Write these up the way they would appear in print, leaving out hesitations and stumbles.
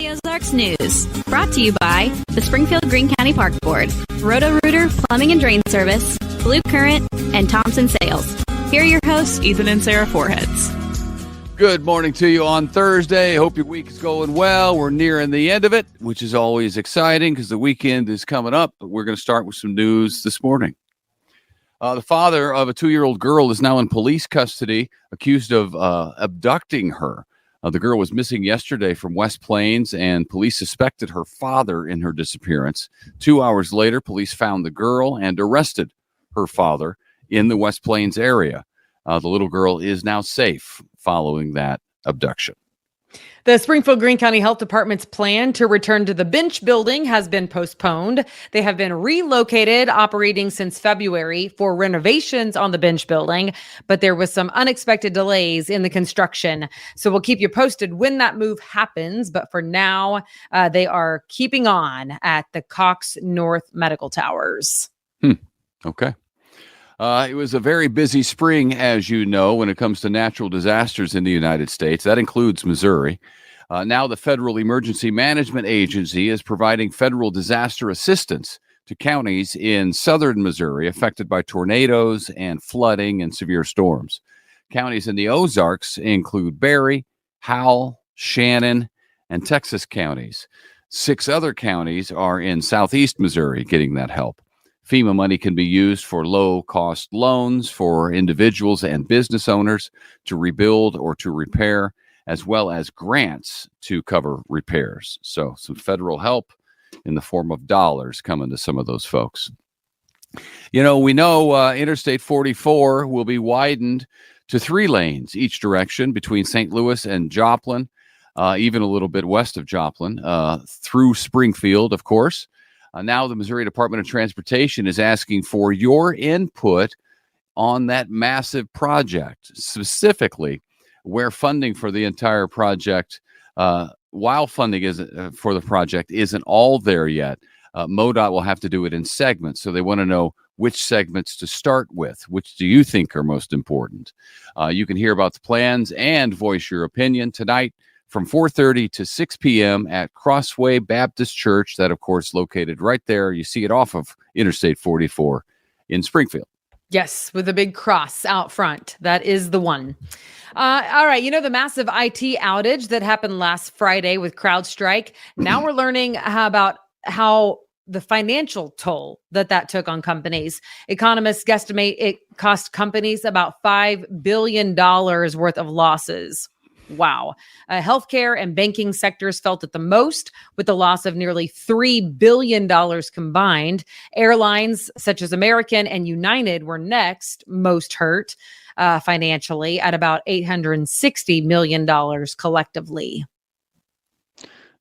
The Ozarks News, brought to you by the Springfield Greene County Park Board, Roto-Rooter Plumbing and Drain Service, Blue Current, and Thompson Sales. Here are your hosts, Ethan and Sarah Foreheads. Good morning to you on Thursday. Hope your week is going well. We're nearing the end of it, which is always exciting because the weekend is coming up. But we're going to start with some news this morning. The father of a 2-year-old girl is now in police custody, accused of abducting her. The girl was missing yesterday from West Plains, and police suspected her father in her disappearance. 2 hours later, police found the girl and arrested her father in the West Plains area. The little girl is now safe following that abduction. The Springfield Greene County Health Department's plan to return to the bench building has been postponed. They have been relocated, operating since February for renovations on the bench building, but there was some unexpected delays in the construction. So we'll keep you posted when that move happens. But for now, they are keeping on at the Cox North Medical Towers. Okay. It was a very busy spring, as you know, when it comes to natural disasters in the United States. That includes Missouri. Now the Federal Emergency Management Agency is providing federal disaster assistance to counties in southern Missouri affected by tornadoes and flooding and severe storms. Counties in the Ozarks include Berry, Howell, Shannon, and Texas counties. 6 other counties are in southeast Missouri getting that help. FEMA money can be used for low-cost loans for individuals and business owners to rebuild or to repair, as well as grants to cover repairs. So some federal help in the form of dollars coming to some of those folks. You know, we know Interstate 44 will be widened to 3 lanes each direction between St. Louis and Joplin, even a little bit west of Joplin, through Springfield, of course. Now the Missouri Department of Transportation is asking for your input on that massive project, specifically where funding for the entire project, while funding for the project isn't all there yet. MoDOT will have to do it in segments, so they want to know which segments to start with. Which do you think are most important? You can hear about the plans and voice your opinion tonight from 4:30 to 6 p.m. at Crossway Baptist Church. That, of course, located right there. You see it off of Interstate 44 in Springfield. Yes, with a big cross out front. That is the one. All right. You know, the massive IT outage that happened last Friday with CrowdStrike. Now we're learning about how the financial toll that took on companies. Economists guesstimate it cost companies about $5 billion worth of losses. Wow. Healthcare and banking sectors felt it the most, with the loss of nearly $3 billion combined. Airlines such as American and United were next most hurt financially at about $860 million collectively.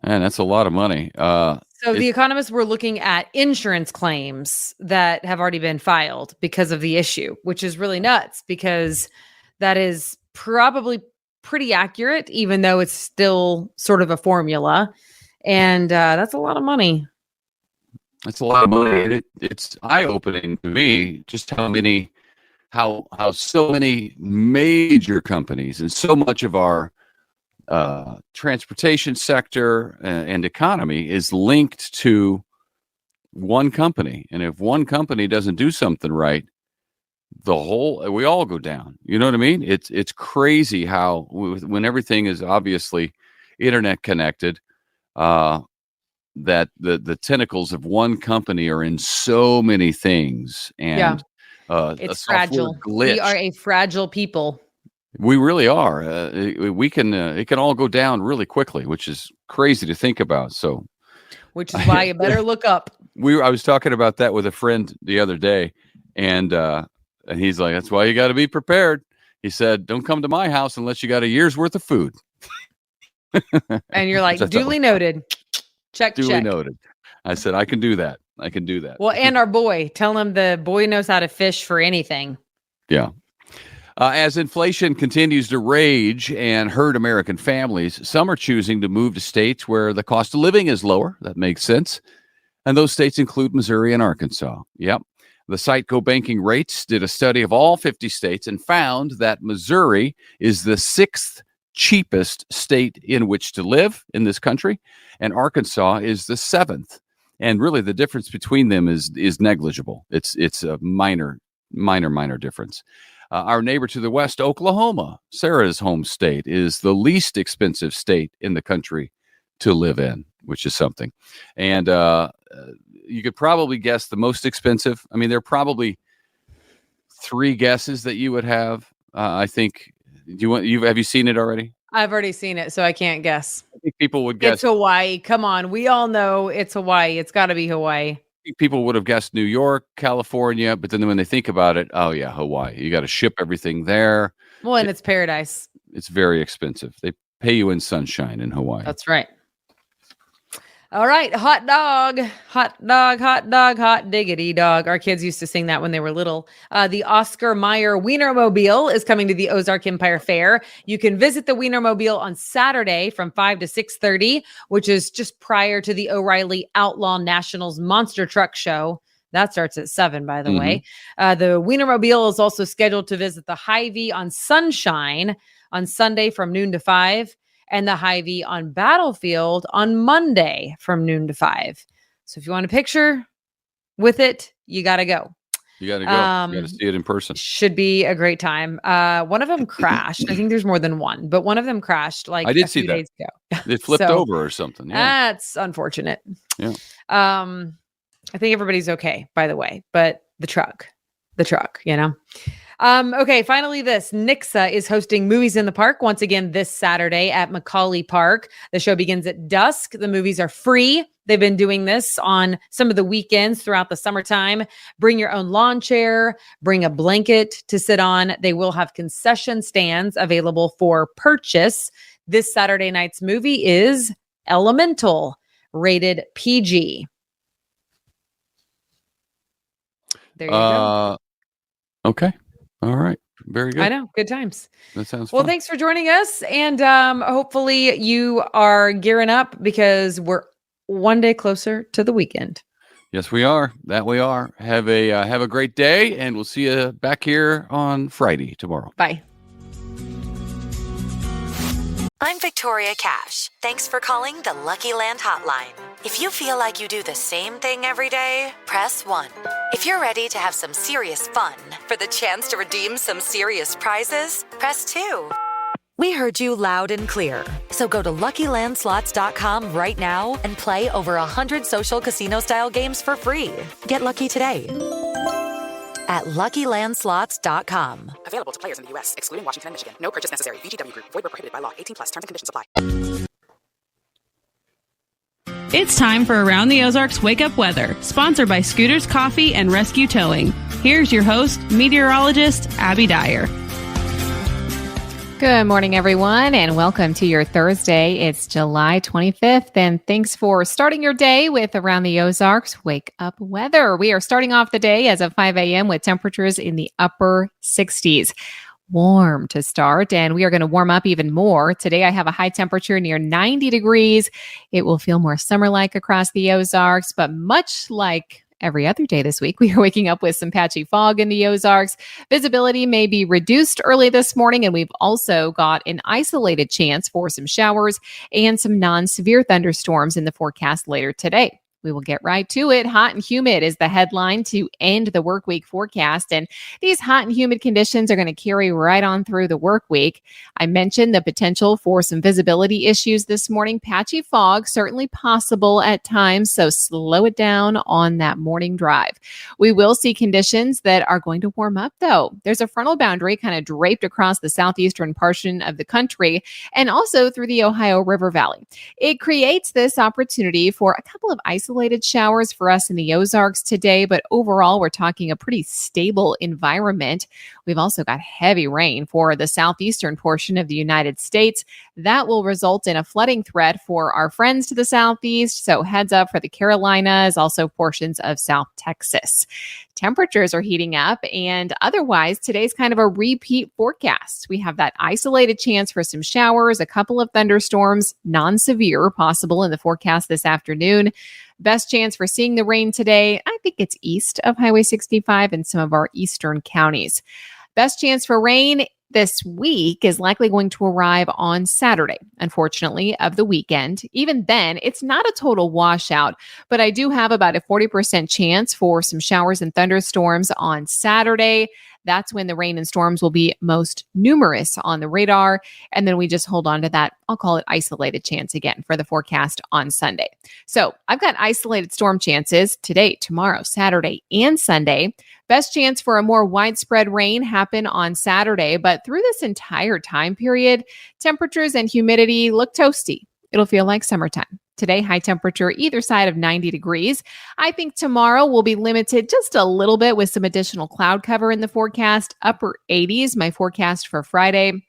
Man, that's a lot of money. So the economists were looking at insurance claims that have already been filed because of the issue, which is really nuts because that is probably pretty accurate, even though it's still sort of a formula. And that's a lot of money. That's a lot of money. It's eye-opening to me just how so many major companies and so much of our transportation sector and economy is linked to one company. And if one company doesn't do something right, we all go down. You know what I mean? It's crazy how when everything is obviously internet connected, that the tentacles of one company are in so many things. And it's fragile. Glitch. We are a fragile people. We really are. It can all go down really quickly, which is crazy to think about. So, which is why you better look up. I was talking about that with a friend the other day, and he's like, "That's why you got to be prepared." He said, "Don't come to my house unless you got a year's worth of food." And you're like, duly noted. Check. Duly noted. I said, I can do that. Well, and our boy, tell him the boy knows how to fish for anything. Yeah. As inflation continues to rage and hurt American families, some are choosing to move to states where the cost of living is lower. That makes sense. And those states include Missouri and Arkansas. Yep. The site Go Banking Rates did a study of all 50 states and found that Missouri is the 6th cheapest state in which to live in this country, and Arkansas is the 7th. And really, the difference between them is negligible. It's a minor difference. Our neighbor to the west, Oklahoma, Sarah's home state, is the least expensive state in the country to live in, which is something. And you could probably guess the most expensive. I mean, there are probably 3 guesses that you would have. I think. Have you seen it already? I've already seen it, so I can't guess. I think people would guess. It's Hawaii. Come on. We all know it's Hawaii. It's got to be Hawaii. People would have guessed New York, California, but then when they think about it, oh yeah, Hawaii. You got to ship everything there. Well, and it's paradise. It's very expensive. They pay you in sunshine in Hawaii. That's right. All right, hot dog, hot diggity dog. Our kids used to sing that when they were little. The Oscar Mayer Wienermobile is coming to the Ozark Empire Fair. You can visit the Wienermobile on Saturday from 5 to 6:30, which is just prior to the O'Reilly Outlaw Nationals Monster Truck Show. That starts at 7, by the way. The Wienermobile is also scheduled to visit the Hy-Vee on Sunshine on Sunday from noon to 5. And the Hy-Vee on Battlefield on Monday from noon to 5. So if you want a picture with it, you got to go. You got to go. You got to see it in person. Should be a great time. One of them crashed. I think there's more than one, but one of them crashed like I did a see few that. days ago. It flipped over or something. Yeah. That's unfortunate. Yeah. I think everybody's okay, by the way, but the truck, you know. Okay, finally this. Nixa is hosting Movies in the Park once again this Saturday at Macaulay Park. The show begins at dusk. The movies are free. They've been doing this on some of the weekends throughout the summertime. Bring your own lawn chair, bring a blanket to sit on. They will have concession stands available for purchase. This Saturday night's movie is Elemental, rated PG. There you go. Okay. All right. Very good. I know. Good times. That sounds well. fun. Thanks for joining us. And hopefully you are gearing up because we're one day closer to the weekend. Yes, we are. That we are. Have a great day, and we'll see you back here on Friday tomorrow. Bye. I'm Victoria Cash. Thanks for calling the Lucky Land Hotline. If you feel like you do the same thing every day, press 1. If you're ready to have some serious fun for the chance to redeem some serious prizes, press 2. We heard you loud and clear. So go to LuckyLandSlots.com right now and play over 100 social casino-style games for free. Get lucky today at LuckyLandSlots.com. Available to players in the U.S., excluding Washington and Michigan. No purchase necessary. VGW Group. Void where prohibited by law. 18+. Terms and conditions apply. It's time for Around the Ozarks Wake Up Weather, sponsored by Scooters Coffee and Rescue Towing. Here's your host, meteorologist Abby Dyer. Good morning, everyone, and welcome to your Thursday. It's July 25th, and thanks for starting your day with Around the Ozarks Wake Up Weather. We are starting off the day as of 5 a.m. with temperatures in the upper 60s. Warm to start, and we are going to warm up even more. Today, I have a high temperature near 90 degrees. It will feel more summer-like across the Ozarks, but much like every other day this week, we are waking up with some patchy fog in the Ozarks. Visibility may be reduced early this morning, and we've also got an isolated chance for some showers and some non-severe thunderstorms in the forecast later today. We will get right to it. Hot and humid is the headline to end the work week forecast. And these hot and humid conditions are going to carry right on through the work week. I mentioned the potential for some visibility issues this morning. Patchy fog, certainly possible at times, so slow it down on that morning drive. We will see conditions that are going to warm up, though. There's a frontal boundary kind of draped across the southeastern portion of the country and also through the Ohio River Valley. It creates this opportunity for a couple of isolated showers for us in the Ozarks today, but overall, we're talking a pretty stable environment. We've also got heavy rain for the southeastern portion of the United States. That will result in a flooding threat for our friends to the southeast, so heads up for the Carolinas, also portions of South Texas. Temperatures are heating up, and otherwise, today's kind of a repeat forecast. We have that isolated chance for some showers, a couple of thunderstorms, non-severe possible in the forecast this afternoon. Best chance for seeing the rain today, I think it's east of Highway 65 in some of our eastern counties. Best chance for rain this week is likely going to arrive on Saturday, unfortunately, of the weekend. Even then, it's not a total washout, but I do have about a 40% chance for some showers and thunderstorms on Saturday. That's when the rain and storms will be most numerous on the radar. And then we just hold on to that, I'll call it isolated chance again for the forecast on Sunday. So I've got isolated storm chances today, tomorrow, Saturday, and Sunday. Best chance for a more widespread rain happen on Saturday, but through this entire time period, temperatures and humidity look toasty. It'll feel like summertime. Today, high temperature either side of 90 degrees. I think tomorrow will be limited just a little bit with some additional cloud cover in the forecast. Upper 80s, my forecast for Friday.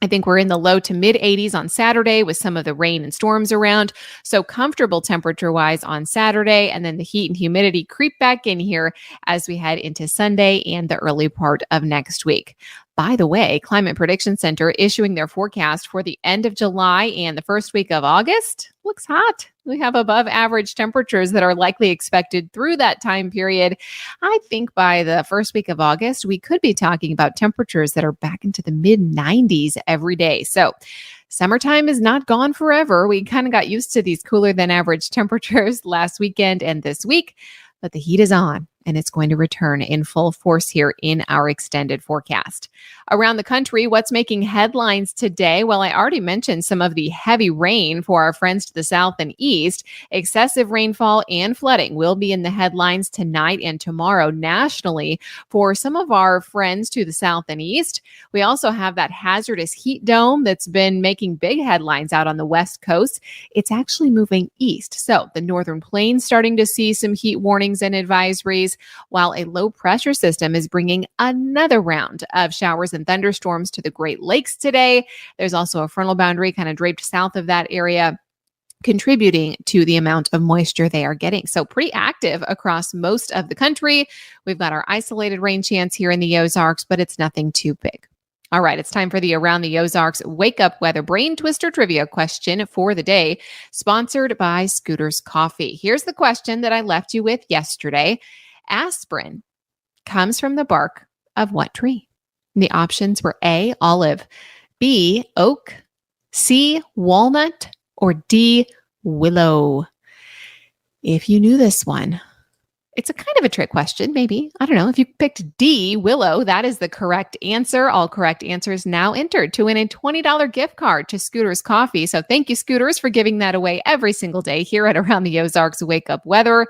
I think we're in the low to mid 80s on Saturday with some of the rain and storms around. So comfortable temperature-wise on Saturday, and then the heat and humidity creep back in here as we head into Sunday and the early part of next week. By the way, Climate Prediction Center issuing their forecast for the end of July and the first week of August. Looks hot. We have above average temperatures that are likely expected through that time period. I think by the first week of August, we could be talking about temperatures that are back into the mid 90s every day. So summertime is not gone forever. We kind of got used to these cooler than average temperatures last weekend and this week, but the heat is on. And it's going to return in full force here in our extended forecast. Around the country, what's making headlines today? Well, I already mentioned some of the heavy rain for our friends to the south and east. Excessive rainfall and flooding will be in the headlines tonight and tomorrow nationally for some of our friends to the south and east. We also have that hazardous heat dome that's been making big headlines out on the west coast. It's actually moving east. So the northern plains starting to see some heat warnings and advisories, while a low pressure system is bringing another round of showers and thunderstorms to the Great Lakes today. There's also a frontal boundary kind of draped south of that area, contributing to the amount of moisture they are getting. So pretty active across most of the country. We've got our isolated rain chance here in the Ozarks, but it's nothing too big. All right, it's time for the Around the Ozarks Wake Up Weather Brain Twister Trivia question for the day, sponsored by Scooters Coffee. Here's the question that I left you with yesterday. Aspirin comes from the bark of what tree? And the options were A, olive, B, oak, C, walnut, or D, willow. If you knew this one, it's a kind of a trick question, maybe. I don't know. If you picked D, willow, that is the correct answer. All correct answers now entered to win a $20 gift card to Scooters Coffee. So thank you, Scooters, for giving that away every single day here at Around the Ozarks Wake Up Weather.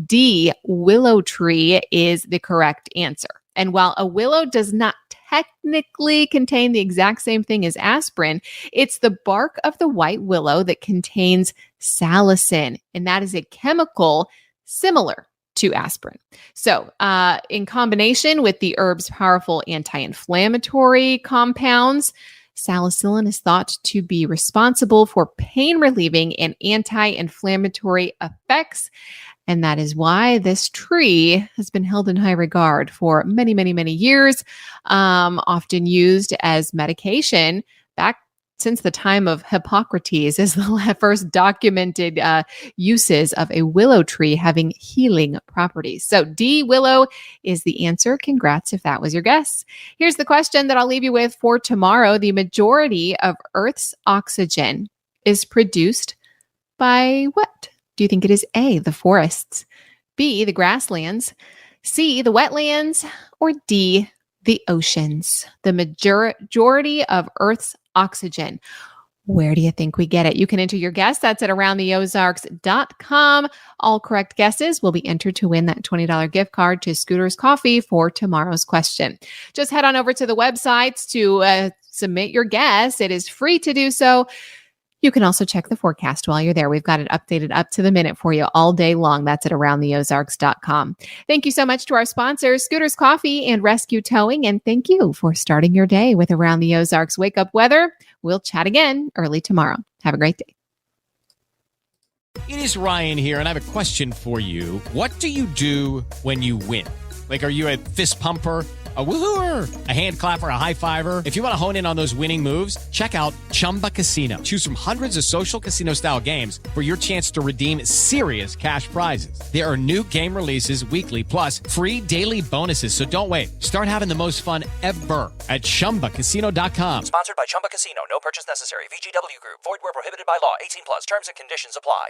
D, willow tree is the correct answer. And while a willow does not technically contain the exact same thing as aspirin, it's the bark of the white willow that contains salicin, and that is a chemical similar to aspirin. So in combination with the herb's powerful anti-inflammatory compounds, salicylin is thought to be responsible for pain relieving and anti-inflammatory effects. And that is why this tree has been held in high regard for many, many, many years, often used as medication back since the time of Hippocrates is the first documented uses of a willow tree having healing properties. So D, willow is the answer. Congrats if that was your guess. Here's the question that I'll leave you with for tomorrow. The majority of Earth's oxygen is produced by what? Do you think it is A, the forests, B, the grasslands, C, the wetlands, or D, the oceans? The majority of Earth's oxygen. Where do you think we get it? You can enter your guess. That's at aroundtheozarks.com. All correct guesses will be entered to win that $20 gift card to Scooters Coffee for tomorrow's question. Just head on over to the websites to submit your guess. It is free to do so. You can also check the forecast while you're there. We've got it updated up to the minute for you all day long. That's at aroundtheozarks.com. Thank you so much to our sponsors, Scooters Coffee and Rescue Towing. And thank you for starting your day with Around the Ozarks Wake Up Weather. We'll chat again early tomorrow. Have a great day. It is Ryan here, and I have a question for you. What do you do when you win? Like, are you a fist pumper, a woo-hooer, a hand clapper, a high-fiver? If you want to hone in on those winning moves, check out Chumba Casino. Choose from hundreds of social casino-style games for your chance to redeem serious cash prizes. There are new game releases weekly, plus free daily bonuses. So don't wait. Start having the most fun ever at ChumbaCasino.com. Sponsored by Chumba Casino. No purchase necessary. VGW Group. Void where prohibited by law. 18 plus. Terms and conditions apply.